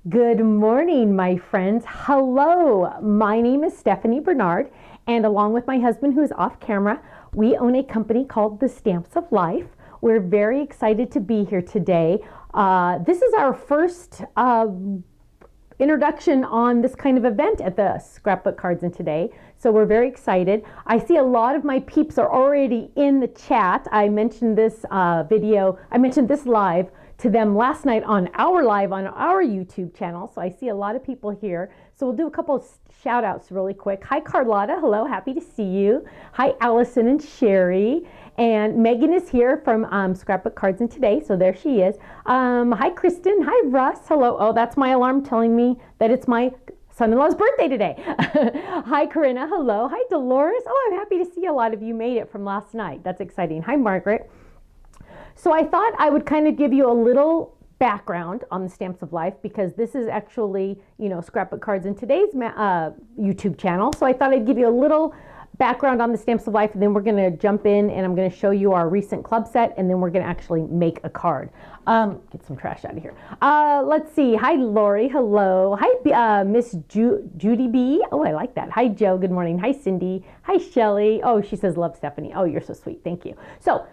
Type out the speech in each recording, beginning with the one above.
Good morning, my friends. Hello, my name is Stephanie Barnard, and along with my husband, who is off camera, we own a company called The Stamps of Life. We're very excited to be here today. This is our first introduction on this kind of event at the Scrapbook Cards and Today. So we're very excited. I see a lot of my peeps are already in the chat. I mentioned this live to them last night on our live on our YouTube channel. So I see a lot of people here. So we'll do a couple of shout outs really quick. Hi Carlotta, hello, happy to see you. Hi Allison and Sherry. And Megan is here from Scrapbook Cards and Today, so there she is. Hi Kristen, hi Russ, hello. Oh, that's my alarm telling me that it's my son-in-law's birthday today. Hi Corinna, hello. Hi Dolores. Oh, I'm happy to see a lot of you made it from last night. That's exciting. Hi Margaret. So I thought I would kind of give you a little background on the Stamps of Life because this is actually, Scrapbook Cards and Today's YouTube channel. So I thought I'd give you a little background on the Stamps of Life, and then we're going to jump in and I'm going to show you our recent club set, and then we're going to actually make a card. Get some trash out of here. Let's see. Hi, Lori. Hello. Hi, Miss Judy B. Oh, I like that. Hi, Joe. Good morning. Hi, Cindy. Hi, Shelly. Oh, she says, love Stephanie. Oh, you're so sweet. Thank you. So,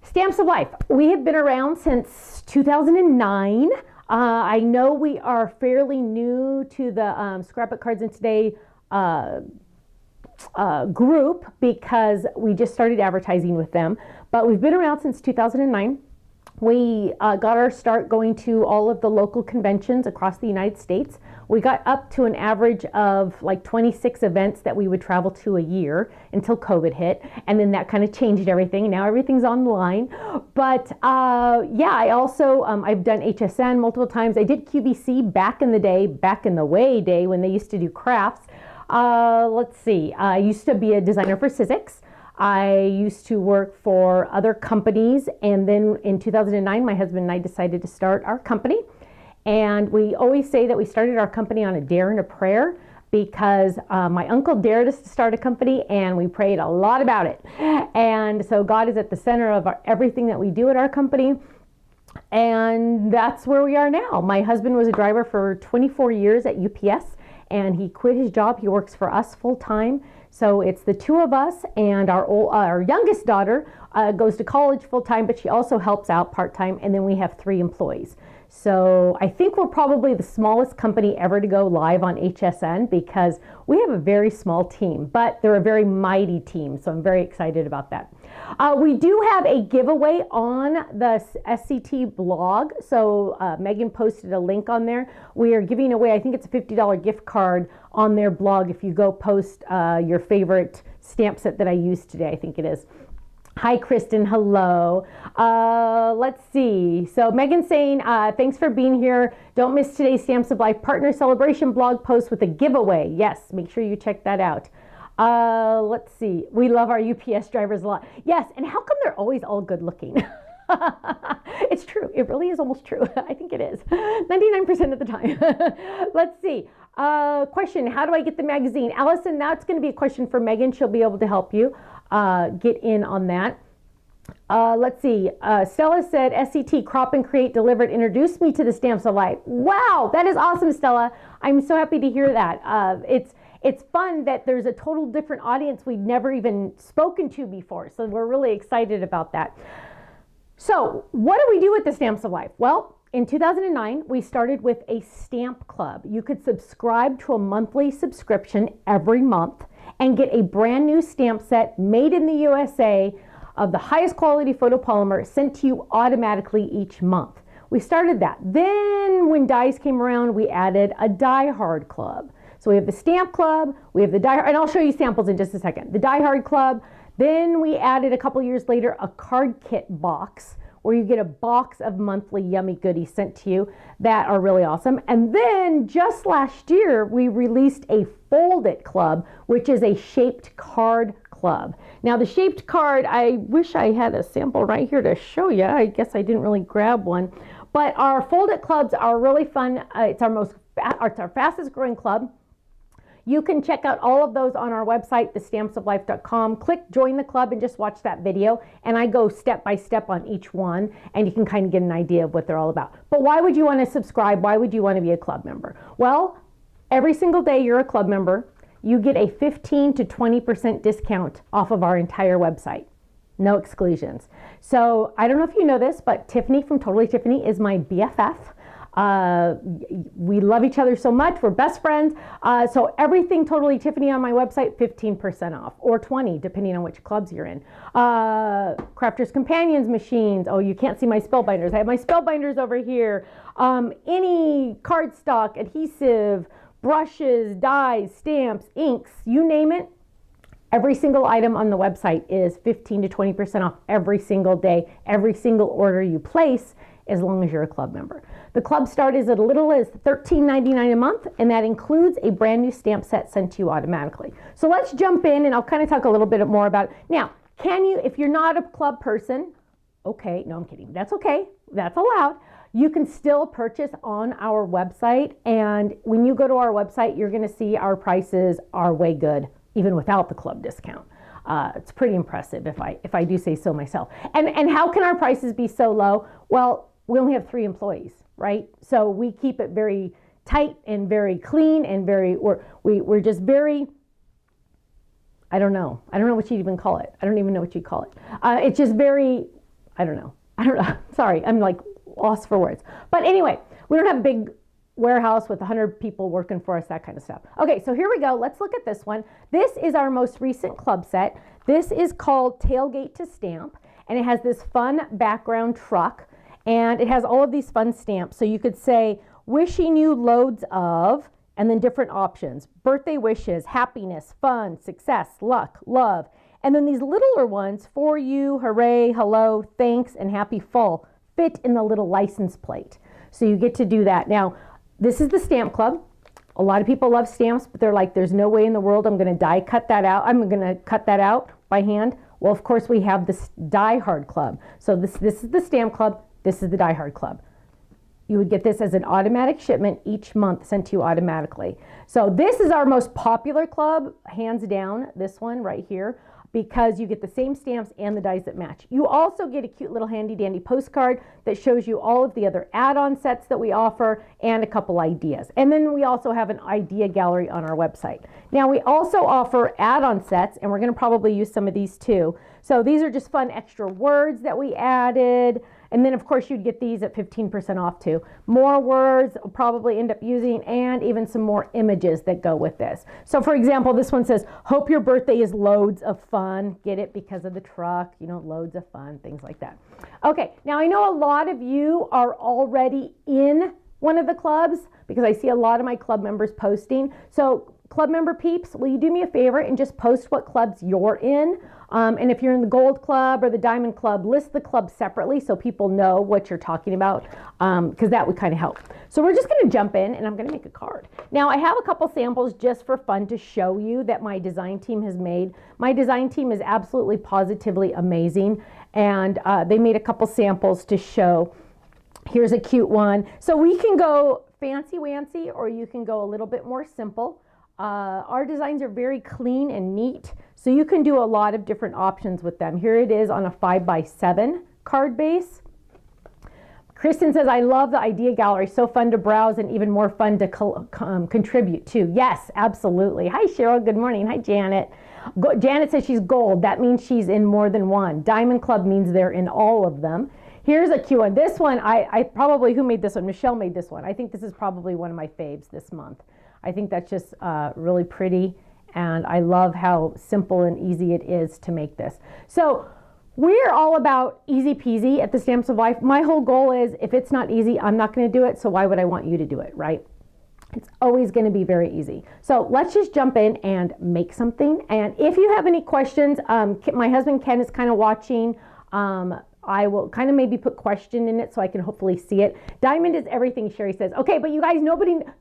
Stamps of Life. We have been around since 2009. I know we are fairly new to the Scrapbook Cards and Today group because we just started advertising with them, but we've been around since 2009. We got our start going to all of the local conventions across the United States. We got up to an average of like 26 events that we would travel to a year until COVID hit, and then that kind of changed everything. Now everything's online. But yeah, I also I've done HSN multiple times. I did QVC back in the day when they used to do crafts. Let's see, I used to be a designer for Sizzix. I used to work for other companies, and then in 2009 my husband and I decided to start our company. And we always say that we started our company on a dare and a prayer because my uncle dared us to start a company and we prayed a lot about it. And so God is at the center of everything that we do at our company. And that's where we are now. My husband was a driver for 24 years at UPS, and he quit his job. He works for us full time. So it's the two of us, and our youngest daughter goes to college full time, but she also helps out part time. And then we have 3 employees. So I think we're probably the smallest company ever to go live on HSN because we have a very small team, but they're a very mighty team. So I'm very excited about that. We do have a giveaway on the SCT blog. So Megan posted a link on there. We are giving away, I think it's a $50 gift card on their blog if you go post your favorite stamp set that I used today. I think it is. Hi, Kristen. Hello. Let's see. So Megan's saying, thanks for being here. Don't miss today's Stamps of Life Partner Celebration blog post with a giveaway. Yes, make sure you check that out. Let's see. We love our UPS drivers a lot. Yes, and how come they're always all good looking? It's true. It really is almost true. I think it is. 99% of the time. Let's see. Question, how do I get the magazine? Allison, that's going to be a question for Megan. She'll be able to help you get in on that. Let's see. Stella said, SCT, Crop and Create Delivered, introduced me to the Stamps of Life. Wow, that is awesome, Stella. I'm so happy to hear that. It's fun that there's a total different audience we'd never even spoken to before. So we're really excited about that. So what do we do with the Stamps of Life? Well, in 2009, we started with a stamp club. You could subscribe to a monthly subscription every month and get a brand new stamp set made in the USA of the highest quality photopolymer sent to you automatically each month. We started that. Then when dies came around, we added a Die Hard club. So we have the stamp club, we have the Die Hard, and I'll show you samples in just a second. The Die Hard club. Then we added a couple years later a card kit box where you get a box of monthly yummy goodies sent to you that are really awesome. And then just last year, we released a Fold It Club, which is a shaped card club. Now the shaped card, I wish I had a sample right here to show you. I guess I didn't really grab one. But our Fold It Clubs are really fun. It's our fastest growing club. You can check out all of those on our website, thestampsoflife.com. Click join the club and just watch that video. And I go step by step on each one, and you can kind of get an idea of what they're all about. But why would you want to subscribe? Why would you want to be a club member? Well, every single day you're a club member, you get a 15 to 20% discount off of our entire website. No exclusions. So I don't know if you know this, but Tiffany from Totally Tiffany is my BFF. We love each other so much. We're best friends. So everything Totally Tiffany on my website, 15% off, or 20, depending on which clubs you're in. Crafters Companions machines. Oh, you can't see my spellbinders. I have my spellbinders over here. Any cardstock, adhesive, brushes, dyes, stamps, inks, you name it. Every single item on the website is 15 to 20% off every single day, every single order you place, as long as you're a club member. The club start is as little as $13.99 a month, and that includes a brand new stamp set sent to you automatically. So let's jump in, and I'll kind of talk a little bit more about it. Now, can you, if you're not a club person, okay, no, I'm kidding. That's okay. That's allowed. You can still purchase on our website, and when you go to our website, you're going to see our prices are way good, even without the club discount. It's pretty impressive if I do say so myself. And how can our prices be so low? Well, we only have 3 employees, right? So we keep it very tight and very clean and we're just very, I don't know what you'd even call it. I don't even know what you'd call it. It's just very, I don't know. Sorry, I'm like lost for words. But anyway, we don't have a big warehouse with 100 people working for us, that kind of stuff. Okay, so here we go. Let's look at this one. This is our most recent club set. This is called Tailgate to Stamp, and it has this fun background truck, and it has all of these fun stamps. So you could say, wishing you loads of, and then different options. Birthday wishes, happiness, fun, success, luck, love. And then these littler ones, for you, hooray, hello, thanks, and happy fall, fit in the little license plate. So you get to do that. Now, this is the Stamp Club. A lot of people love stamps, but they're like, there's no way in the world I'm going to cut that out. I'm going to cut that out by hand. Well, of course, we have this Die Hard Club. So this is the Stamp Club. This is the Die Hard Club. You would get this as an automatic shipment each month sent to you automatically. So this is our most popular club, hands down, this one right here, because you get the same stamps and the dies that match. You also get a cute little handy dandy postcard that shows you all of the other add-on sets that we offer and a couple ideas. And then we also have an idea gallery on our website. Now we also offer add-on sets, and we're gonna probably use some of these too. So these are just fun extra words that we added. And then of course you'd get these at 15% off too. More words I'll probably end up using, and even some more images that go with this. So for example, this one says, hope your birthday is loads of fun. Get it because of the truck, you know, loads of fun, things like that. Okay, now I know a lot of you are already in one of the clubs because I see a lot of my club members posting. So club member peeps, will you do me a favor and just post what clubs you're in? And if you're in the Gold Club or the Diamond Club, list the clubs separately so people know what you're talking about, because that would kind of help. So we're just going to jump in, and I'm going to make a card. Now I have a couple samples just for fun to show you that my design team has made. My design team is absolutely positively amazing, and they made a couple samples to show. Here's a cute one. So we can go fancy-wancy, or you can go a little bit more simple. Our designs are very clean and neat, so you can do a lot of different options with them. Here it is on a 5x7 card base. Kristen says, I love the idea gallery. So fun to browse and even more fun to contribute to. Yes, absolutely. Hi, Cheryl. Good morning. Hi, Janet. Janet says she's gold. That means she's in more than one. Diamond Club means they're in all of them. Here's a cute one. This one, I probably, who made this one? Michelle made this one. I think this is probably one of my faves this month. I think that's just really pretty, and I love how simple and easy it is to make this. So we're all about easy peasy at the Stamps of Life. My whole goal is, if it's not easy, I'm not going to do it, so why would I want you to do it, right? It's always going to be very easy. So let's just jump in and make something. And if you have any questions, my husband Ken is kind of watching. I will kind of maybe put question in it so I can hopefully see it. Diamond is everything, Sherry says. Okay, but you guys,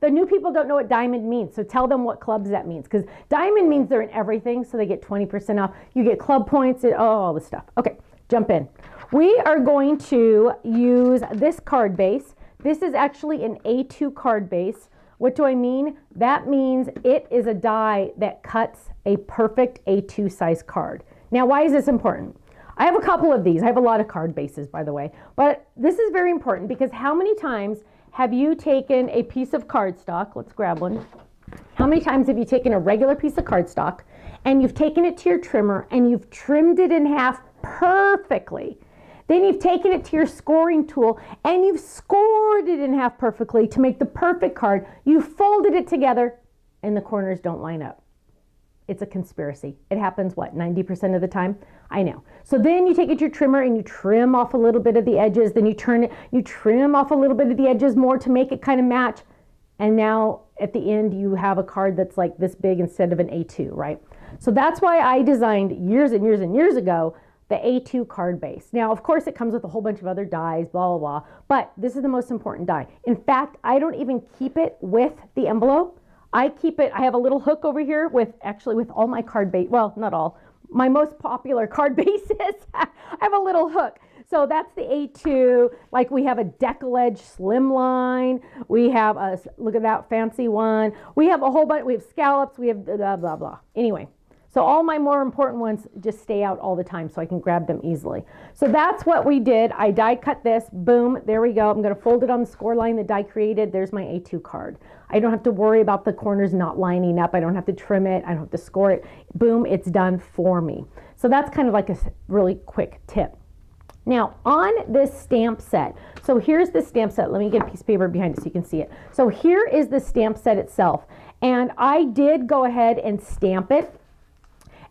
the new people don't know what diamond means, so tell them what clubs that means, because diamond means they're in everything, so they get 20% off. You get club points, all this stuff. Okay, jump in. We are going to use this card base. This is actually an A2 card base What do I mean? That means it is a die that cuts a perfect A2 size card. Now, why is this important? I have a couple of these. I have a lot of card bases, by the way, but this is very important because how many times have you taken a piece of cardstock? Let's grab one. How many times have you taken a regular piece of cardstock and you've taken it to your trimmer and you've trimmed it in half perfectly? Then you've taken it to your scoring tool and you've scored it in half perfectly to make the perfect card. You folded it together and the corners don't line up. It's a conspiracy. It happens, what, 90% of the time? I know. So then you take it to your trimmer and you trim off a little bit of the edges. Then you turn it, you trim off a little bit of the edges more to make it kind of match. And now at the end, you have a card that's like this big instead of an A2, right? So that's why I designed years and years and years ago the A2 card base. Now, of course, it comes with a whole bunch of other dies, blah, blah, blah. But this is the most important die. In fact, I don't even keep it with the envelope. I keep it, I have a little hook over here with all my card base, well, not all, my most popular card bases. I have a little hook. So that's the A2, like we have a deckle-edge slimline, we have a, look at that fancy one, we have a whole bunch, we have scallops, we have blah, blah, blah. Anyway, so all my more important ones just stay out all the time so I can grab them easily. So that's what we did. I die cut this, boom, there we go. I'm gonna fold it on the score line that die created. There's my A2 card. I don't have to worry about the corners not lining up. I don't have to trim it. I don't have to score it. Boom, it's done for me. So that's kind of like a really quick tip. Now on this stamp set, so here's the stamp set. Let me get a piece of paper behind it so you can see it. So here is the stamp set itself. And I did go ahead and stamp it.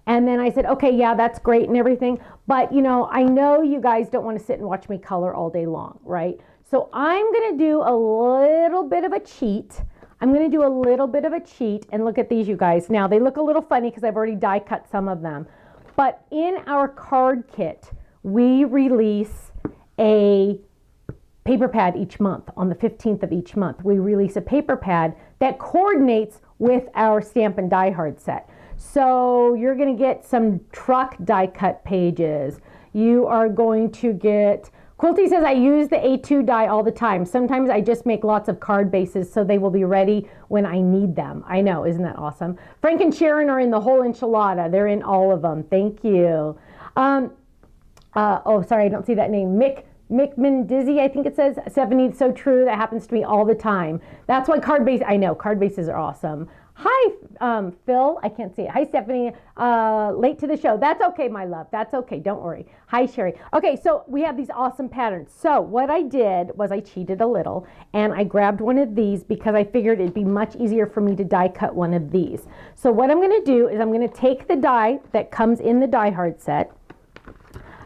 And then I said, okay, yeah, that's great and everything. But you know, I know you guys don't want to sit and watch me color all day long, right? So I'm going to do a little bit of a cheat. I'm going to do a little bit of a cheat and look at these, you guys. Now they look a little funny because I've already die cut some of them. But in our card kit, we release a paper pad each month. On the 15th of each month, we release a paper pad that coordinates with our Stamp and Die Hard set. So you're going to get some truck die cut pages. You are going to get, Quilty says I use the A2 die all the time. Sometimes I just make lots of card bases so they will be ready when I need them. I know, isn't that awesome? Frank and Sharon are in the whole enchilada. They're in all of them. Thank you. Oh, sorry, I don't see that name. Mick Mendizzi, I think it says. 70, so true. That happens to me all the time. That's why card base, I know, card bases are awesome. Hi, Phil. I can't see it. Hi, Stephanie. Late to the show. That's okay, my love. That's okay. Don't worry. Hi, Sherry. Okay, so we have these awesome patterns. So what I did was I cheated a little, and I grabbed one of these because I figured it'd be much easier for me to die cut one of these. So what I'm going to do is I'm going to take the die that comes in the Die Hard set.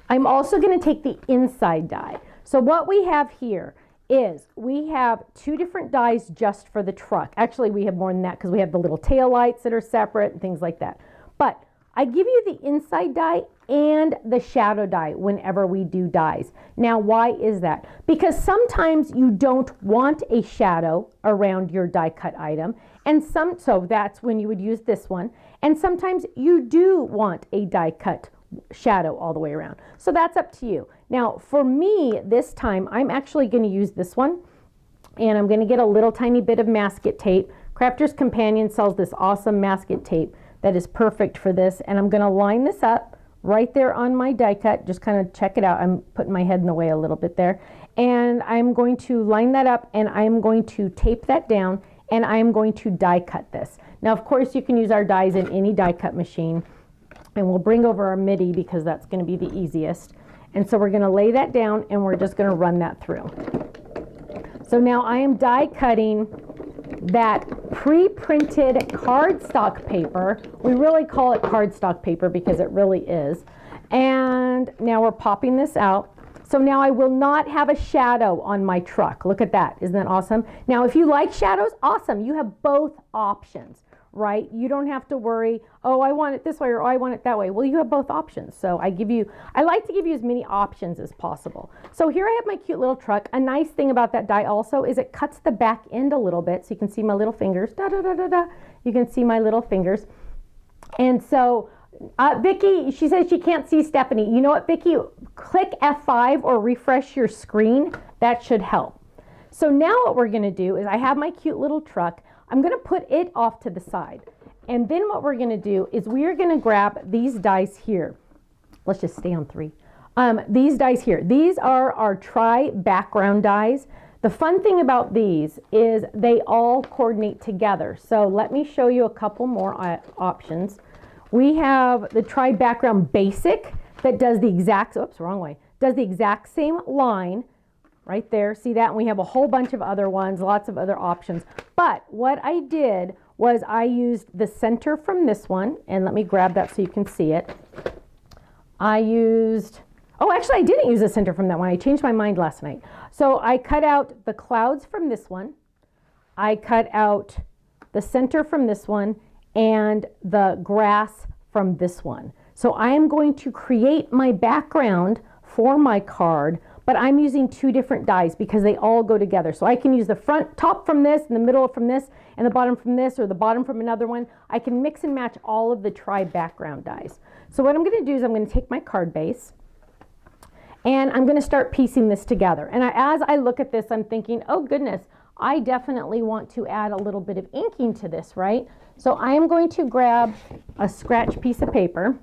I'm also going to take the inside die. So what we have here is we have two different dies just for the truck. Actually, we have more than that because we have the little tail lights that are separate and things like that. But I give you the inside die and the shadow die whenever we do dies. Now, why is that? Because sometimes you don't want a shadow around your die cut item, and so that's when you would use this one. And sometimes you do want a die cut shadow all the way around. So that's up to you. Now for me this time, I'm actually going to use this one, and I'm going to get a little tiny bit of masket tape. Crafter's Companion sells this awesome masket tape that is perfect for this, and I'm going to line this up right there on my die cut. Just kind of check it out. I'm putting my head in the way a little bit there, and I'm going to line that up, and I'm going to tape that down, and I'm going to die cut this. Now of course you can use our dies in any die cut machine. And we'll bring over our MIDI because that's going to be the easiest. And so we're going to lay that down and we're just going to run that through. So now I am die cutting that pre-printed cardstock paper. We really call it cardstock paper because it really is. And now we're popping this out. So now I will not have a shadow on my truck. Look at that. Isn't that awesome? Now if you like shadows, awesome. You have both options. Right? You don't have to worry, oh, I want it this way or oh, I want it that way. Well, you have both options. So I like to give you as many options as possible. So here I have my cute little truck. A nice thing about that die also is it cuts the back end a little bit. So you can see my little fingers. Da, da, da, da, da. You can see my little fingers. And so Vicki, she says she can't see Stephanie. You know what, Vicki? Click F5 or refresh your screen. That should help. So now what we're gonna do is I have my cute little truck. I'm gonna put it off to the side. And then what we're gonna do is we are gonna grab these dies here. Let's just stay on 3. These dies here. These are our tri-background dies. The fun thing about these is they all coordinate together. So let me show you a couple more options. We have the tri-background basic that does the exact, oops, wrong way, does the exact same line right there. See that? And we have a whole bunch of other ones, lots of other options. But what I did was I used the center from this one, and let me grab that so you can see it. I used, oh, actually I didn't use the center from that one. I changed my mind last night. So I cut out the clouds from this one. I cut out the center from this one and the grass from this one. So I am going to create my background for my card, but I'm using 2 different dies because they all go together. So I can use the front top from this and the middle from this and the bottom from this or the bottom from another one. I can mix and match all of the tri-background dies. So what I'm going to do is I'm going to take my card base and I'm going to start piecing this together. And as I look at this, I'm thinking, oh goodness, I definitely want to add a little bit of inking to this, right? So I am going to grab a scratch piece of paper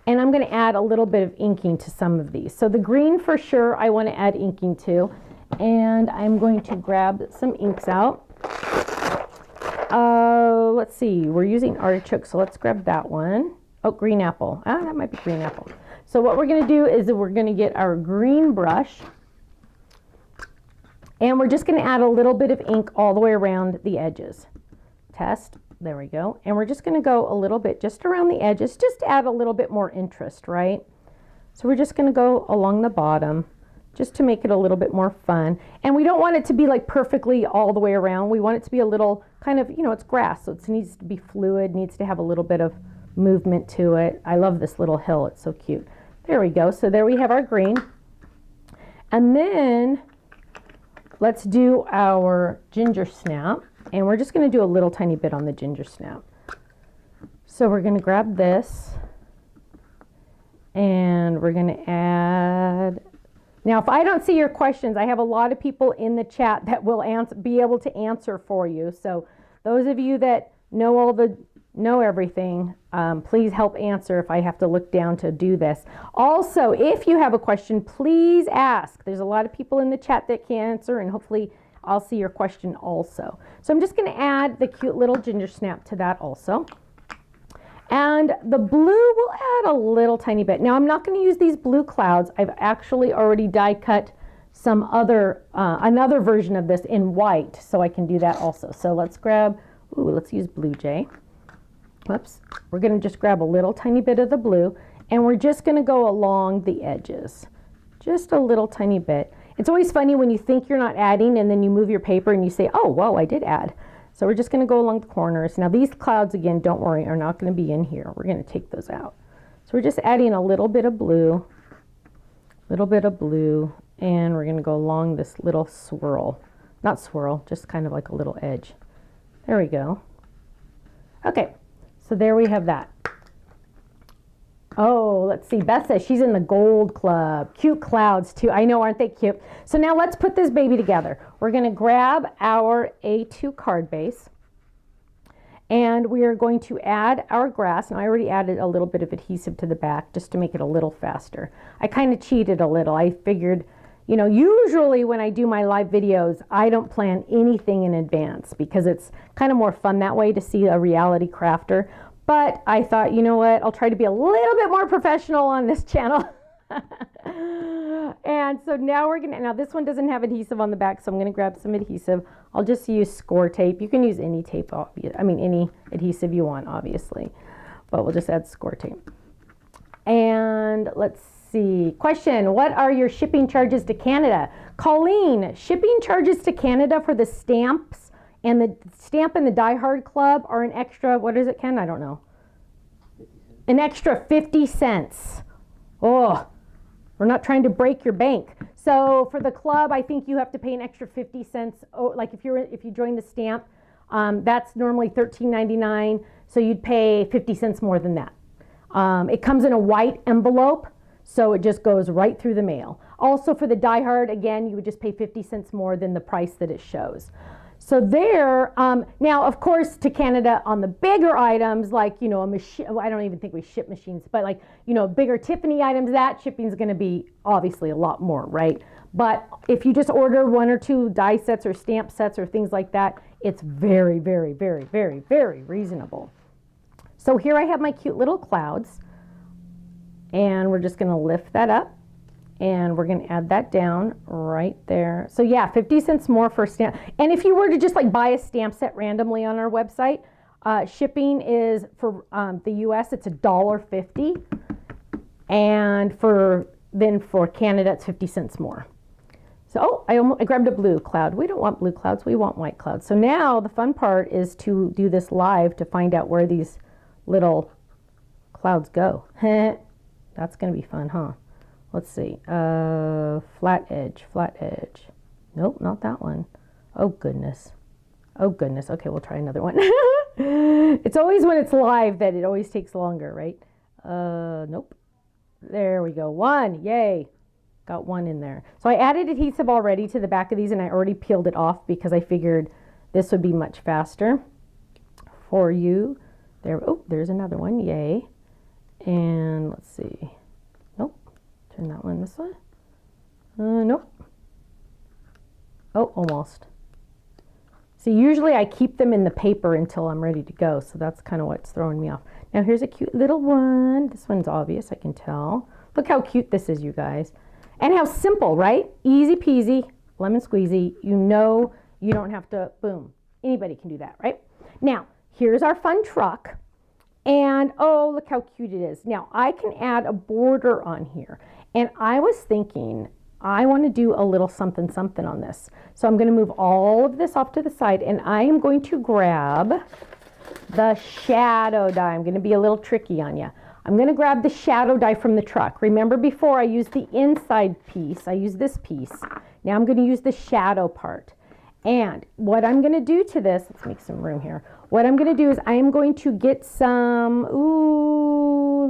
and I'm going to add a little bit of inking to some of these. So the green for sure I want to add inking to, and I'm going to grab some inks out. Let's see, we're using artichoke, so let's grab that one. Oh, green apple. That might be green apple. So what we're going to do is that we're going to get our green brush and we're just going to add a little bit of ink all the way around the edges. Test. There we go. And we're just going to go a little bit just around the edges just to add a little bit more interest, right? So we're just going to go along the bottom just to make it a little bit more fun. And we don't want it to be like perfectly all the way around. We want it to be a little kind of, you know, it's grass, so it needs to be fluid, needs to have a little bit of movement to it. I love this little hill. It's so cute. There we go. So there we have our green. And then let's do our ginger snap. And we're just going to do a little tiny bit on the ginger snap. So we're going to grab this and we're going to add. Now, if I don't see your questions, I have a lot of people in the chat that will be able to answer for you. So those of you that know everything, please help answer if I have to look down to do this. Also, if you have a question, please ask. There's a lot of people in the chat that can answer, and hopefully I'll see your question also. So I'm just going to add the cute little ginger snap to that also. And the blue will add a little tiny bit. Now I'm not going to use these blue clouds. I've actually already die cut some other, another version of this in white, so I can do that also. So let's grab, let's use Blue Jay. Whoops. We're going to just grab a little tiny bit of the blue, and we're just going to go along the edges. Just a little tiny bit. It's always funny when you think you're not adding and then you move your paper and you say, oh, whoa, I did add. So we're just going to go along the corners. Now these clouds, again, don't worry, are not going to be in here. We're going to take those out. So we're just adding a little bit of blue, and we're going to go along this little swirl. Not swirl, just kind of like a little edge. There we go. Okay, so there we have that. Oh, let's see. Beth says she's in the gold club. Cute clouds too. I know, aren't they cute? So now let's put this baby together. We're going to grab our A2 card base and we are going to add our grass. Now I already added a little bit of adhesive to the back just to make it a little faster. I kind of cheated a little. I figured, you know, usually when I do my live videos, I don't plan anything in advance because it's kind of more fun that way to see a reality crafter. But I thought, you know what, I'll try to be a little bit more professional on this channel. And so now now this one doesn't have adhesive on the back, so I'm going to grab some adhesive. I'll just use score tape. You can use any tape, any adhesive you want, obviously. But we'll just add score tape. And let's see. Question, what are your shipping charges to Canada? Colleen, shipping charges to Canada for the stamps and the stamp and the Die Hard Club are an extra, what is it, Ken? I don't know. An extra 50 cents. Oh, we're not trying to break your bank. So for the club, I think you have to pay an extra 50 cents. Oh, like if you join the stamp, that's normally $13.99. So you'd pay 50 cents more than that. It comes in a white envelope, so it just goes right through the mail. Also for the Die Hard, again, you would just pay 50 cents more than the price that it shows. So there, now of course to Canada on the bigger items like, you know, a machine, I don't even think we ship machines, but like, you know, bigger Tiffany items, that shipping is going to be obviously a lot more, right? But if you just order 1 or 2 die sets or stamp sets or things like that, it's very, very, very, very, very reasonable. So here I have my cute little clouds, and we're just going to lift that up. And we're going to add that down right there. So yeah, 50 cents more for a stamp. And if you were to just like buy a stamp set randomly on our website, shipping is for the US, it's $1.50. And for Canada, it's 50 cents more. So, oh, I grabbed a blue cloud. We don't want blue clouds, we want white clouds. So now the fun part is to do this live to find out where these little clouds go. That's going to be fun, huh? Let's see, flat edge. Nope, not that one. Oh goodness. Okay, we'll try another one. It's always when it's live that it always takes longer, right? Nope. There we go, 1, yay. Got 1 in there. So I added adhesive already to the back of these, and I already peeled it off because I figured this would be much faster for you. There, oh, there's another one, yay. And let's see. Turn that one this way. Nope. Oh, almost. See, usually I keep them in the paper until I'm ready to go, so that's kind of what's throwing me off. Now here's a cute little one. This one's obvious, I can tell. Look how cute this is, you guys. And how simple, right? Easy peasy, lemon squeezy. You know you don't have to, boom. Anybody can do that, right? Now, here's our fun truck. And oh, look how cute it is. Now, I can add a border on here. And I was thinking, I want to do a little something something on this. So I'm going to move all of this off to the side, and I am going to grab the shadow die. I'm going to be a little tricky on you. I'm going to grab the shadow die from the truck. Remember before I used the inside piece, I used this piece. Now I'm going to use the shadow part. And what I'm going to do to this, let's make some room here. What I'm going to do is I am going to get some,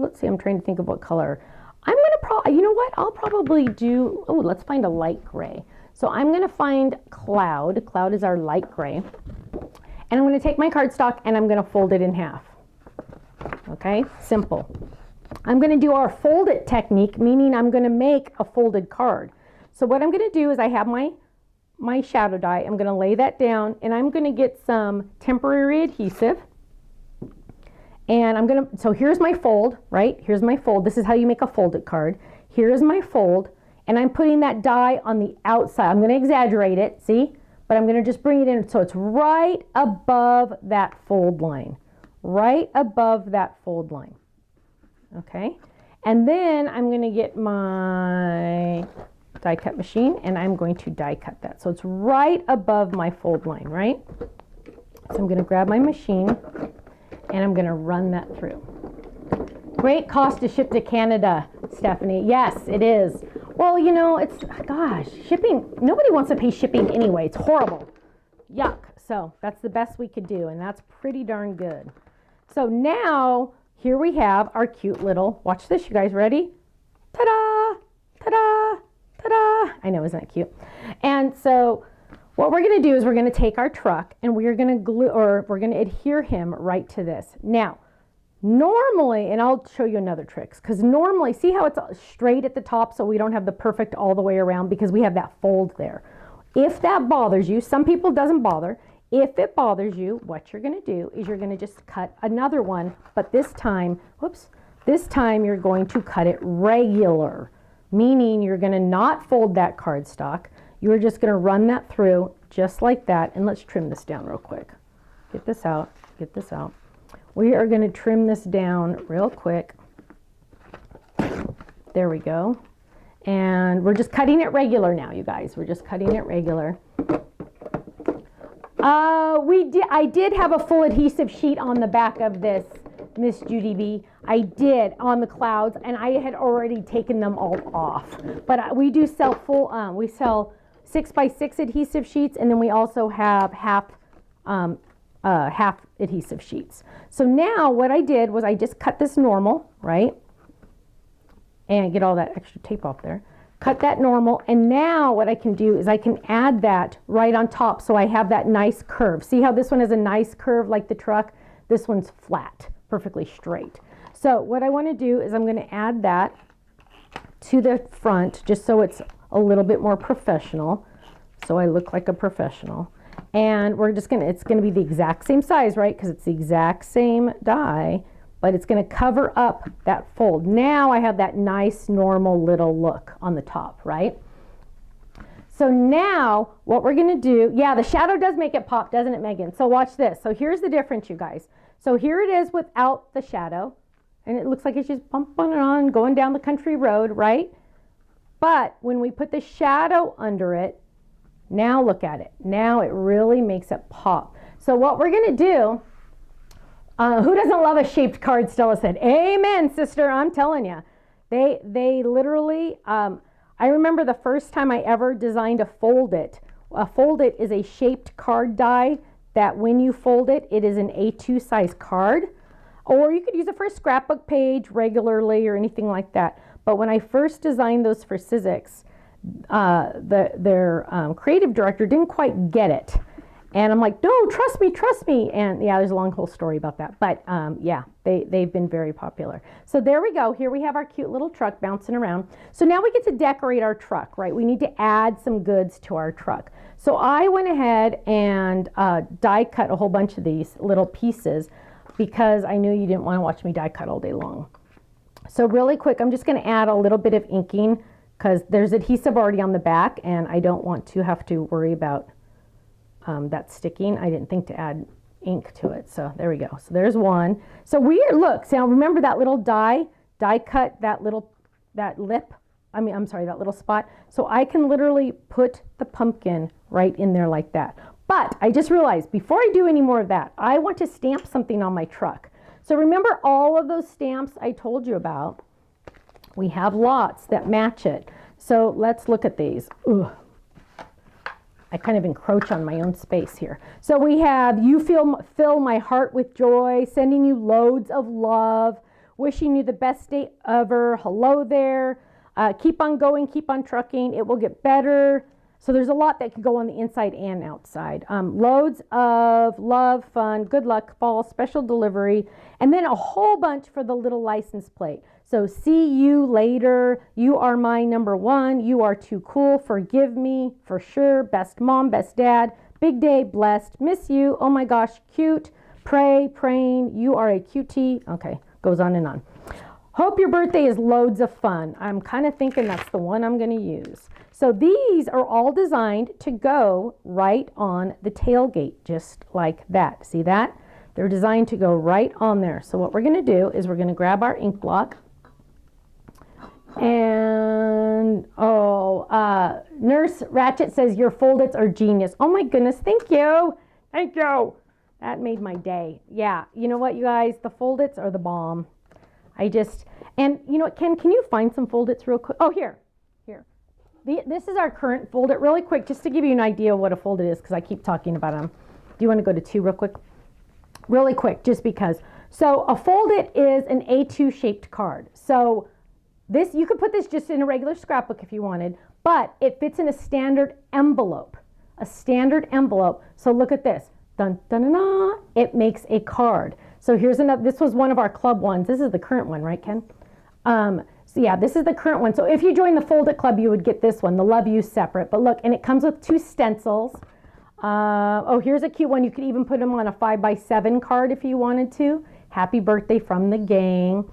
let's see, I'm trying to think of what color. I'm going to you know what? I'll probably do, let's find a light gray. So I'm going to find cloud. Cloud is our light gray. And I'm going to take my cardstock and I'm going to fold it in half. Okay, simple. I'm going to do our fold it technique, meaning I'm going to make a folded card. So what I'm going to do is I have my shadow die. I'm going to lay that down, and I'm going to get some temporary adhesive. And I'm going to, so here's my fold, right? Here's my fold. This is how you make a folded card. Here's my fold, and I'm putting that die on the outside. I'm going to exaggerate it, see? But I'm going to just bring it in so it's right above that fold line. Right above that fold line. Okay? And then I'm going to get my die cut machine, and I'm going to die cut that. So it's right above my fold line, right? So I'm going to grab my machine, and I'm going to run that through. Great cost to ship to Canada, Stephanie. Yes, it is. Well, you know, it's, gosh, shipping, nobody wants to pay shipping anyway. It's horrible. Yuck. So that's the best we could do, and that's pretty darn good. So now, here we have our cute little, watch this, you guys, ready? Ta-da! Ta-da! Ta-da! I know, isn't that cute? And so what we're going to do is we're going to take our truck and we're going to glue, or we're going to adhere him right to this. Now, normally, and I'll show you another trick, because normally, see how it's straight at the top so we don't have the perfect all the way around because we have that fold there. If that bothers you, some people doesn't bother. If it bothers you, what you're going to do is you're going to just cut another one, but this time, this time you're going to cut it regular, meaning you're going to not fold that cardstock. You're just going to run that through just like that. And let's trim this down real quick. Get this out. Get this out. We are going to trim this down real quick. There we go. And we're just cutting it regular now, you guys. We're just cutting it regular. I did have a full adhesive sheet on the back of this, Miss Judy B. I did on the clouds, and I had already taken them all off. But we do sell full, we sell 6x6 adhesive sheets, and then we also have half adhesive sheets. So now what I did was I just cut this normal, right? And get all that extra tape off there. cut that normal, and now what I can do is I can add that right on top so I have that nice curve. See how this one has a nice curve like the truck? This one's flat, perfectly straight. So what I want to do is I'm going to add that to the front just so it's a little bit more professional, so I look like a professional. And we're just going to, it's going to be the exact same size, right? Because it's the exact same die, but it's going to cover up that fold. Now I have that nice normal little look on the top, right? So now what we're going to do, yeah, the shadow does make it pop, doesn't it, Megan? So watch this. So here's the difference, you guys. So here it is without the shadow, and it looks like it's just bumping on, going down the country road, right? But when we put the shadow under it, now look at it. Now it really makes it pop. So what we're going to do, who doesn't love a shaped card? Stella said, amen, sister, I'm telling you. They literally, I remember the first time I ever designed a fold it. A fold it is a shaped card die that when you fold it, it is an A2 size card. Or you could use it for a scrapbook page regularly or anything like that. But when I first designed those for Sizzix, their creative director didn't quite get it. And I'm like, no, trust me. And yeah, there's a long whole story about that. But yeah, they've been very popular. So there we go. Here we have our cute little truck bouncing around. So now we get to decorate our truck, right? We need to add some goods to our truck. So I went ahead and die cut a whole bunch of these little pieces because I knew you didn't want to watch me die cut all day long. So really quick, I'm just going to add a little bit of inking because there's adhesive already on the back and I don't want to have to worry about that sticking. I didn't think to add ink to it. So there we go. So there's one. So look, now remember that little die cut, that lip, that little spot. So I can literally put the pumpkin right in there like that. But I just realized before I do any more of that, I want to stamp something on my truck. So remember all of those stamps I told you about? We have lots that match it. So let's look at these. Ugh. I kind of encroach on my own space here. So we have, you fill my heart with joy, sending you loads of love, wishing you the best day ever. Hello there. Keep on going, keep on trucking. It will get better. So there's a lot that can go on the inside and outside. Loads of love, fun, good luck, fall, special delivery, and then a whole bunch for the little license plate. So see you later. You are my number one. You are too cool. Forgive me for sure. Best mom, best dad. Big day, blessed. Miss you. Oh my gosh, cute. Pray, praying. You are a cutie. Okay, goes on and on. Hope your birthday is loads of fun. I'm kind of thinking that's the one I'm going to use. So these are all designed to go right on the tailgate, just like that. See that? They're designed to go right on there. So what we're going to do is we're going to grab our ink block. And, Nurse Ratchet says your fold-its are genius. Oh my goodness, thank you. Thank you. That made my day. Yeah, you know what, you guys? The fold-its are the bomb. And you know what, Ken, can you find some fold-its real quick? Oh, here. This is our current fold-it really quick, just to give you an idea of what a fold-it is, because I keep talking about them. Do you want to go to 2 real quick? Really quick, just because. So a fold-it is an A2 shaped card. So this, you could put this just in a regular scrapbook if you wanted, but it fits in a standard envelope. So look at this. Dun, dun, dun, dun. It makes a card. So here's another, this was one of our club ones. This is the current one, right, Ken? So yeah, this is the current one. So if you join the Fold It Club, you would get this one, the Love You separate. But look, and it comes with 2 stencils. Oh, here's a cute one. You could even put them on a 5x7 card if you wanted to. Happy birthday from the gang.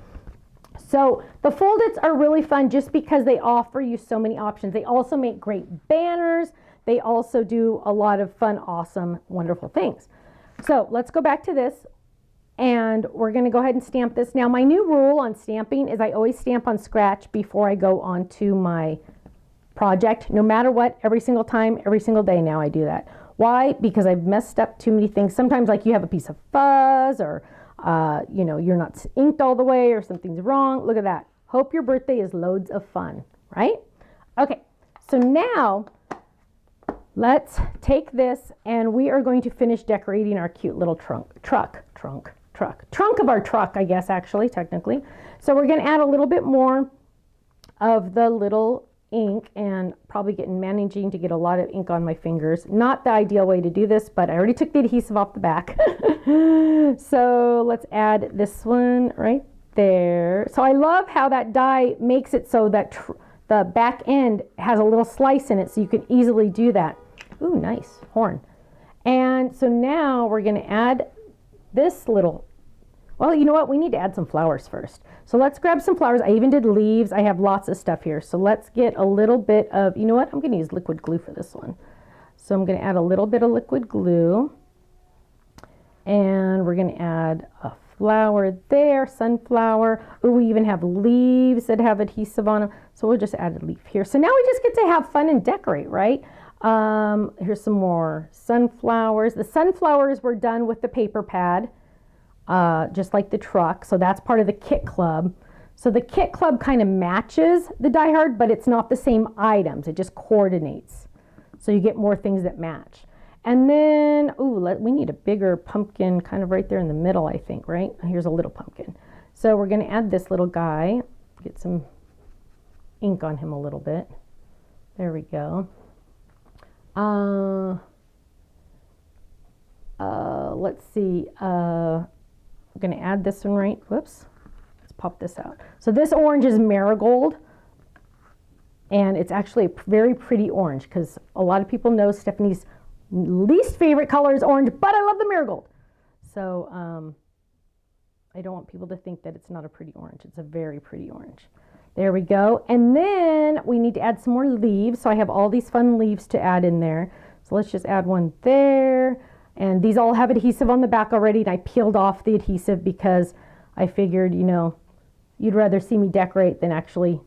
So the Fold-Its are really fun just because they offer you so many options. They also make great banners. They also do a lot of fun, awesome, wonderful things. So let's go back to this. And we're going to go ahead and stamp this. Now, my new rule on stamping is I always stamp on scratch before I go on to my project. No matter what, every single time, every single day now I do that. Why? Because I've messed up too many things. Sometimes like you have a piece of fuzz or, you know, you're not inked all the way or something's wrong. Look at that. Hope your birthday is loads of fun, right? Okay, so now let's take this and we are going to finish decorating our cute little trunk of our truck, I guess, actually, technically. So we're going to add a little bit more of the little ink and probably managing to get a lot of ink on my fingers. Not the ideal way to do this, but I already took the adhesive off the back. So let's add this one right there. So I love how that die makes it so that the back end has a little slice in it, so you can easily do that. Ooh, nice horn. And so now we're going to add this little, well, you know what? We need to add some flowers first. So let's grab some flowers. I even did leaves. I have lots of stuff here. So let's get a little bit of, you know what? I'm going to use liquid glue for this one. So I'm going to add a little bit of liquid glue. And we're going to add a flower there, sunflower. Ooh, we even have leaves that have adhesive on them. So we'll just add a leaf here. So now we just get to have fun and decorate, right? Here's some more sunflowers. The sunflowers were done with the paper pad. Just like the truck. So that's part of the kit club. So the kit club kind of matches the Die Hard, but it's not the same items. It just coordinates. So you get more things that match. And then, ooh, we need a bigger pumpkin kind of right there in the middle, I think, right? Here's a little pumpkin. So we're going to add this little guy. Get some ink on him a little bit. There we go. Let's see. I'm going to add this one right. Whoops. Let's pop this out. So this orange is marigold. And it's actually a very pretty orange because a lot of people know Stephanie's least favorite color is orange, but I love the marigold. So I don't want people to think that it's not a pretty orange. It's a very pretty orange. There we go. And then we need to add some more leaves. So I have all these fun leaves to add in there. So let's just add one there. And these all have adhesive on the back already. And I peeled off the adhesive because I figured, you know, you'd rather see me decorate than actually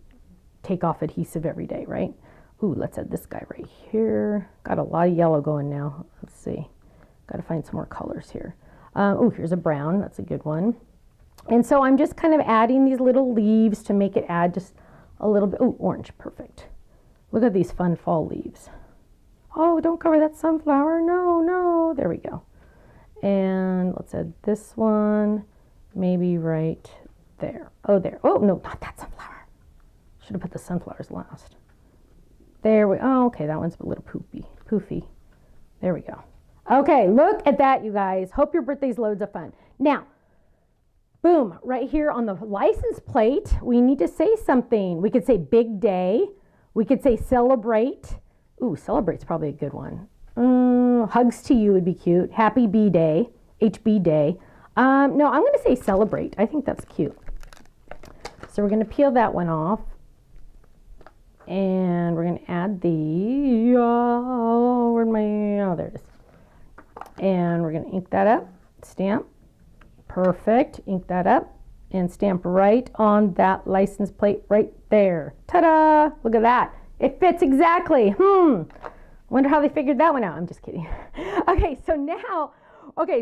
take off adhesive every day, right? Ooh, let's add this guy right here. Got a lot of yellow going now. Let's see. Got to find some more colors here. Ooh, here's a brown. That's a good one. And so I'm just kind of adding these little leaves to make it add just a little bit. Ooh, orange. Perfect. Look at these fun fall leaves. Oh, don't cover that sunflower. No, no. There we go. And let's add this one. Maybe right there. Oh, there. Oh, no, not that sunflower. Should have put the sunflowers last. There we go. Oh, okay, that one's a little poofy. There we go. Okay, look at that, you guys. Hope your birthday's loads of fun. Now, boom, right here on the license plate, we need to say something. We could say big day. We could say celebrate. Ooh, celebrate's probably a good one. Hugs to you would be cute. Happy B day, HB day. No, I'm going to say celebrate. I think that's cute. So we're going to peel that one off. And we're going to add the, there it is. And we're going to ink that up, stamp. Perfect. Ink that up and stamp right on that license plate right there. Ta-da! Look at that. It fits exactly. Wonder how they figured that one out. I'm just kidding. Okay, so now,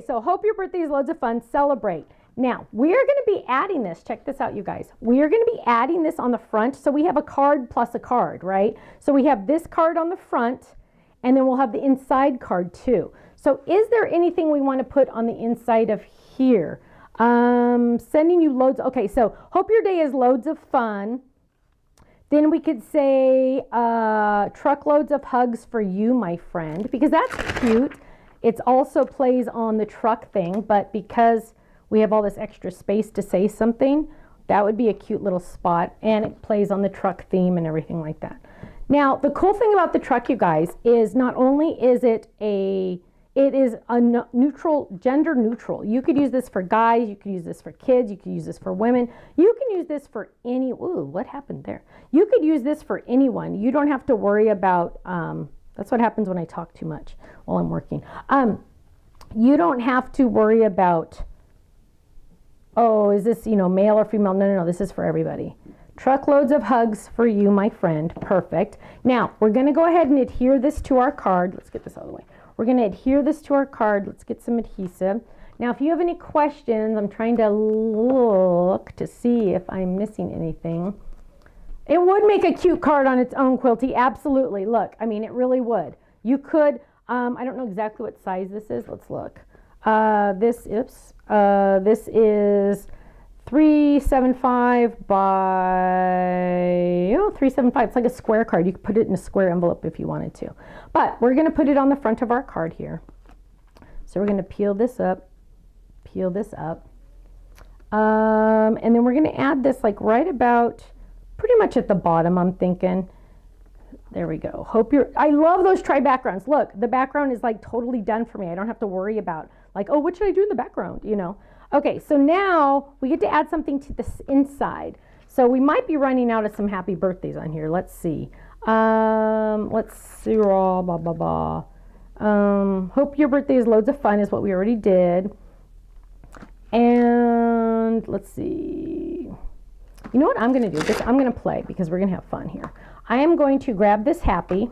so hope your birthday is loads of fun. Celebrate. Now, we are going to be adding this. Check this out, you guys. We are going to be adding this on the front. So we have a card plus a card, right? So we have this card on the front, and then we'll have the inside card too. So is there anything we want to put on the inside of here? Sending you loads. Okay, so hope your day is loads of fun. Then we could say truckloads of hugs for you, my friend, because that's cute. It also plays on the truck thing, but because we have all this extra space to say something, that would be a cute little spot, and it plays on the truck theme and everything like that. Now, the cool thing about the truck, you guys, is not only is it is a neutral, gender neutral. You could use this for guys, you could use this for kids, you could use this for women. You can use this for any, ooh, what happened there? You could use this for anyone. You don't have to worry about, that's what happens when I talk too much while I'm working. You don't have to worry about, oh, is this, male or female? No, no, no, this is for everybody. Truckloads of hugs for you, my friend. Perfect. Now, we're going to go ahead and adhere this to our card. Let's get this out of the way. We're going to adhere this to our card. Let's get some adhesive. Now, if you have any questions, I'm trying to look to see if I'm missing anything. It would make a cute card on its own, Quilty. Absolutely. Look, I mean, it really would. You could, I don't know exactly what size this is. Let's look. This is 375 by 375. It's like a square card. You could put it in a square envelope if you wanted to. But we're going to put it on the front of our card here. So we're going to peel this up, and then we're going to add this like right about pretty much at the bottom, I'm thinking. There we go. I love those try backgrounds. Look, the background is like totally done for me. I don't have to worry about like, oh, what should I do in the background, you know? Okay, so now we get to add something to this inside. So we might be running out of some happy birthdays on here. Let's see. Let's see, blah, blah, blah. Hope your birthday is loads of fun is what we already did. And let's see. You know what I'm going to do? I'm going to play because we're going to have fun here. I am going to grab this happy,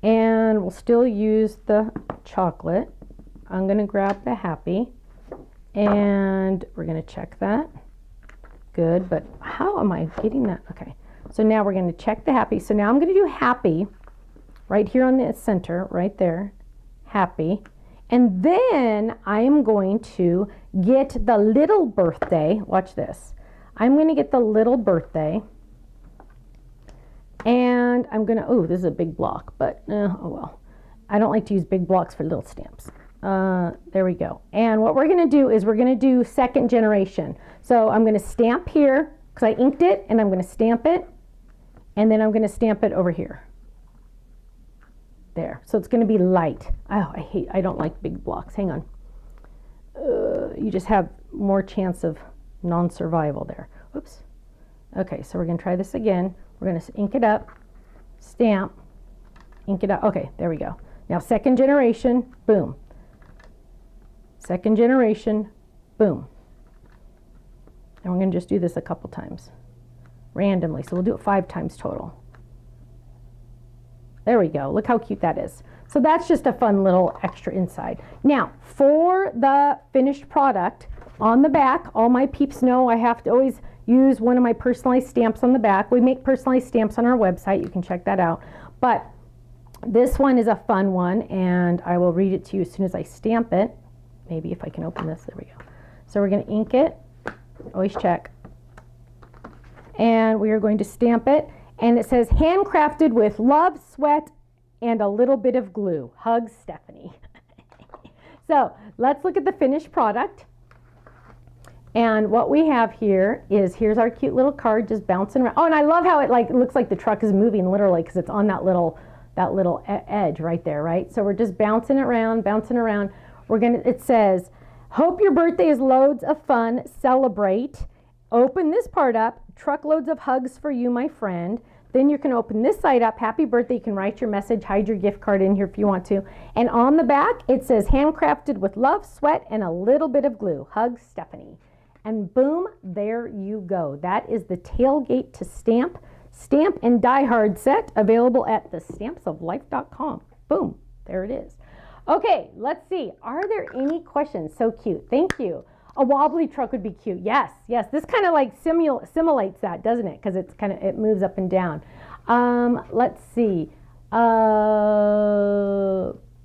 and we'll still use the chocolate. I'm going to grab the happy, and we're going to check that. Good, but how am I getting that? Okay, so now we're going to check the happy. So now I'm going to do happy right here on the center, right there, happy. And then I am going to get the little birthday. Watch this. I'm going to get the little birthday. And I'm going to, oh, this is a big block, but oh well. I don't like to use big blocks for little stamps. There we go. And what we're going to do is we're going to do second generation. So I'm going to stamp here because I inked it, and I'm going to stamp it. And then I'm going to stamp it over here. There. So it's going to be light. Oh, I don't like big blocks. Hang on. You just have more chance of non-survival there. Oops. Okay, so we're going to try this again. We're going to ink it up, stamp, ink it up. Okay, there we go. Now second generation, boom. Second generation, boom. And we're going to just do this a couple times randomly. So we'll do it 5 times total. There we go. Look how cute that is. So that's just a fun little extra inside. Now, for the finished product, on the back, all my peeps know I have to always use one of my personalized stamps on the back. We make personalized stamps on our website. You can check that out. But this one is a fun one, and I will read it to you as soon as I stamp it. Maybe if I can open this. There we go. So we're going to ink it. Always check. And we are going to stamp it. And it says, handcrafted with love, sweat, and a little bit of glue. Hugs, Stephanie. So let's look at the finished product. And what we have here is, here's our cute little card just bouncing around. Oh, and I love how it like looks like the truck is moving literally because it's on that little edge right there, right? So we're just bouncing around, bouncing around. It says, hope your birthday is loads of fun, celebrate. Open this part up, truckloads of hugs for you, my friend. Then you can open this side up, happy birthday. You can write your message, hide your gift card in here if you want to. And on the back, it says, handcrafted with love, sweat, and a little bit of glue. Hugs, Stephanie. And boom, there you go. That is the Tailgate to Stamp and Die Hard set, available at thestampsoflife.com. Boom, there it is. Okay, let's see. Are there any questions? So cute. Thank you. A wobbly truck would be cute. Yes, yes. This kind of like simulates that, doesn't it? Because it's kind of, it moves up and down. Let's see.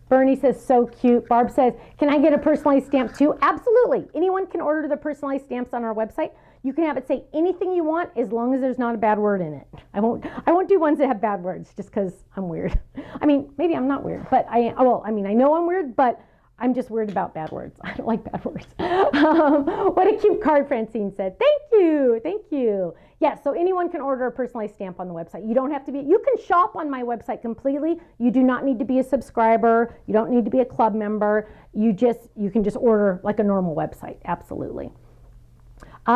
Bernie says, so cute. Barb says, can I get a personalized stamp too? Absolutely. Anyone can order the personalized stamps on our website. You can have it say anything you want as long as there's not a bad word in it. I won't do ones that have bad words just because I'm weird. I mean, maybe I'm not weird, but I know I'm weird, but I'm just weird about bad words. I don't like bad words. What a cute card, Francine said. Thank you. Thank you. Yes, so anyone can order a personalized stamp on the website. You don't have to be, you can shop on my website completely. You do not need to be a subscriber. You don't need to be a club member. You can just order like a normal website. Absolutely.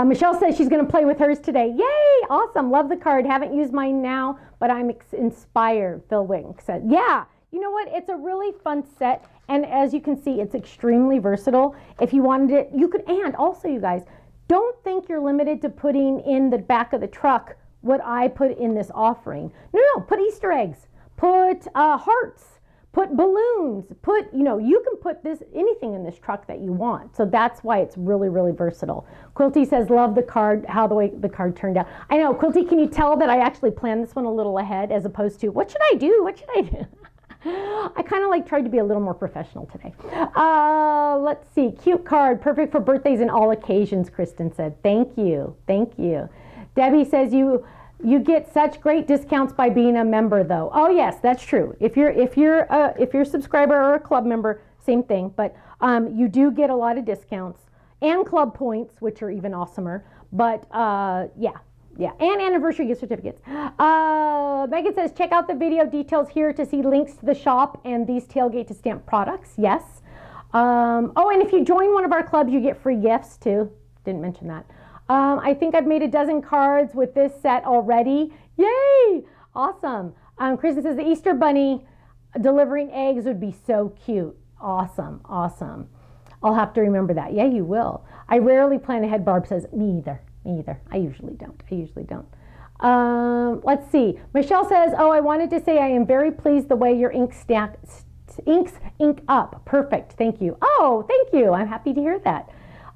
Michelle says she's going to play with hers today. Yay! Awesome. Love the card. Haven't used mine now, but I'm inspired. Phil Wink said, yeah. You know what? It's a really fun set. And as you can see, it's extremely versatile. If you wanted it, you could, and also you guys, don't think you're limited to putting in the back of the truck what I put in this offering. No, put Easter eggs, put hearts, put balloons, you can put anything in this truck that you want. So that's why it's really, really versatile. Quilty says, love the card, the way the card turned out. I know, Quilty, can you tell that I actually planned this one a little ahead as opposed to, what should I do? What should I do? I kind of tried to be a little more professional today. Let's see. Cute card. Perfect for birthdays and all occasions, Kristen said. Thank you. Thank you. Debbie says you get such great discounts by being a member, though. Oh, yes, that's true. If you're a subscriber or a club member, same thing. But you do get a lot of discounts and club points, which are even awesomer. But yeah, and anniversary gift certificates. Megan says, check out the video details here to see links to the shop and these tailgate to stamp products. Yes. Oh, and if you join one of our clubs, you get free gifts too. Didn't mention that. I think I've made a dozen cards with this set already. Yay! Awesome. Kristen says the Easter Bunny delivering eggs would be so cute. Awesome, awesome. I'll have to remember that. Yeah, you will. I rarely plan ahead, Barb says. Me either. Me either. I usually don't. Let's see. Michelle says, oh, I wanted to say I am very pleased the way your inks ink up. Perfect. Thank you. Oh, thank you. I'm happy to hear that.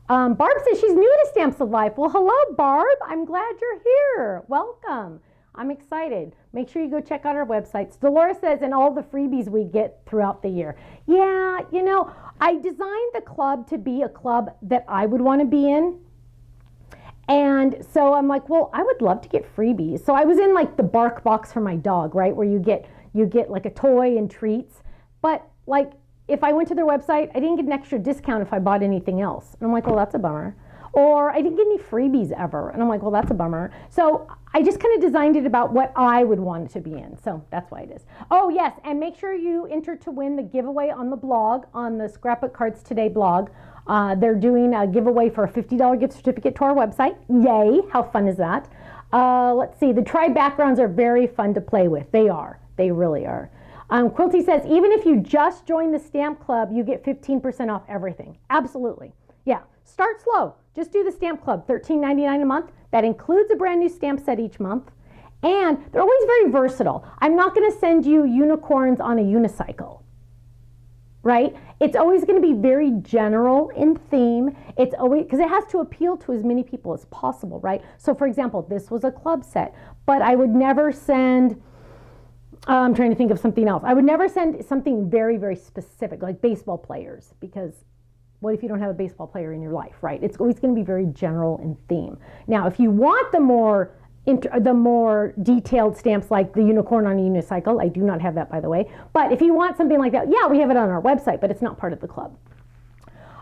Barb says she's new to Stamps of Life. Well, hello, Barb. I'm glad you're here. Welcome. I'm excited. Make sure you go check out our websites. Dolores says, and all the freebies we get throughout the year. Yeah, you know, I designed the club to be a club that I would want to be in. And so I'm like, well, I would love to get freebies. So I was in like the bark box for my dog, right? Where you get like a toy and treats. But like, if I went to their website, I didn't get an extra discount if I bought anything else. And I'm like, well, that's a bummer. Or I didn't get any freebies ever. And I'm like, well, that's a bummer. So I just kind of designed it about what I would want it to be in. So that's why it is. Oh, yes. And make sure you enter to win the giveaway on the blog, on the Scrapbook Cards Today blog. They're doing a giveaway for a $50 gift certificate to our website. Yay. How fun is that? Let's see. The tri backgrounds are very fun to play with. They are. They really are. Quilty says, even if you just join the Stamp Club, you get 15% off everything. Absolutely. Yeah. Start slow. Just do the Stamp Club, $13.99 a month. That includes a brand new stamp set each month. And they're always very versatile. I'm not going to send you unicorns on a unicycle, right? It's always going to be very general in theme. It's always, because it has to appeal to as many people as possible, right? So for example, this was a club set, but I would never send, I'm trying to think of something else. I would never send something very, very specific, like baseball players, because what if you don't have a baseball player in your life, right? It's always going to be very general in theme. Now, if you want the more detailed stamps like the unicorn on a unicycle, I do not have that, by the way. But if you want something like that, yeah, we have it on our website, but it's not part of the club.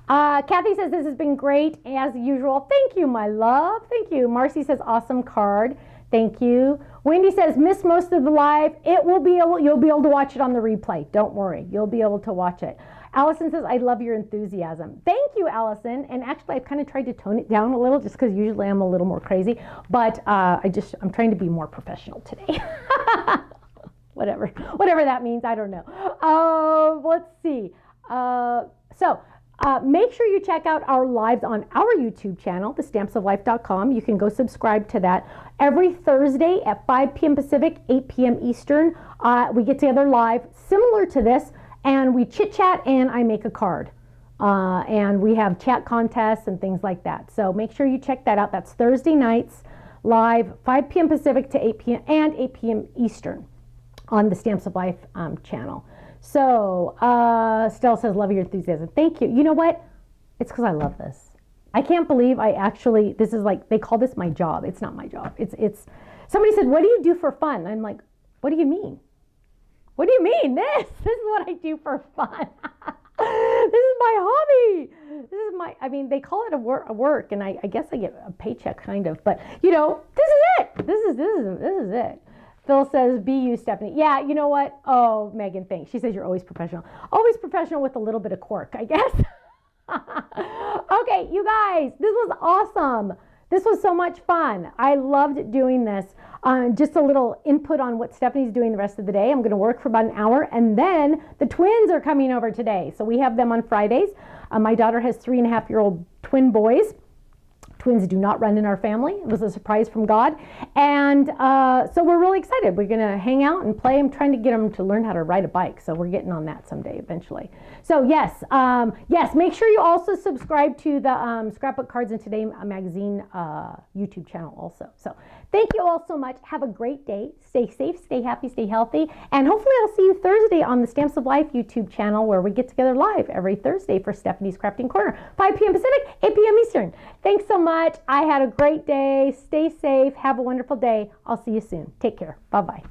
Kathy says this has been great as usual. Thank you, my love. Thank you. Marcy says awesome card. Thank you. Wendy says missed most of the live. You'll be able to watch it on the replay. Don't worry, you'll be able to watch it. Allison says, I love your enthusiasm. Thank you, Allison. And actually, I've kind of tried to tone it down a little just because usually I'm a little more crazy. But I'm trying to be more professional today. Whatever that means, I don't know. Let's see. Make sure you check out our lives on our YouTube channel, thestampsoflife.com. You can go subscribe to that. Every Thursday at 5 p.m. Pacific, 8 p.m. Eastern, we get together live, similar to this, and we chit-chat and I make a card. And we have chat contests and things like that. So make sure you check that out. That's Thursday nights, live, 5 p.m. Pacific to 8 p.m. and 8 p.m. Eastern on the Stamps of Life channel. So Stella says, love your enthusiasm. Thank you. You know what? It's because I love this. I can't believe this is like, they call this my job. It's not my job. It's somebody said, what do you do for fun? I'm like, what do you mean? What do you mean? This is what I do for fun. This is my hobby. They call it a work, and I guess I get a paycheck kind of, but you know, this is it. This is it. Phil says, be you, Stephanie. Yeah, you know what? Oh, Megan, thanks. She says you're always professional. Always professional with a little bit of quirk, I guess. Okay, you guys, this was awesome. This was so much fun. I loved doing this. Just a little input on what Stephanie's doing the rest of the day. I'm going to work for about an hour, and then the twins are coming over today. So we have them on Fridays. My daughter has 3.5-year-old twin boys. Twins do not run in our family. It was a surprise from God. And so we're really excited. We're going to hang out and play. I'm trying to get them to learn how to ride a bike. So we're getting on that someday eventually. So yes, make sure you also subscribe to the Scrapbook Cards and Today magazine YouTube channel also. So Thank you all so much. Have a great day. Stay safe, stay happy, stay healthy. And hopefully I'll see you Thursday on the Stamps of Life YouTube channel where we get together live every Thursday for Stephanie's Crafting Corner, 5 p.m. Pacific, 8 p.m. Eastern. Thanks so much. I had a great day. Stay safe. Have a wonderful day. I'll see you soon. Take care. Bye-bye.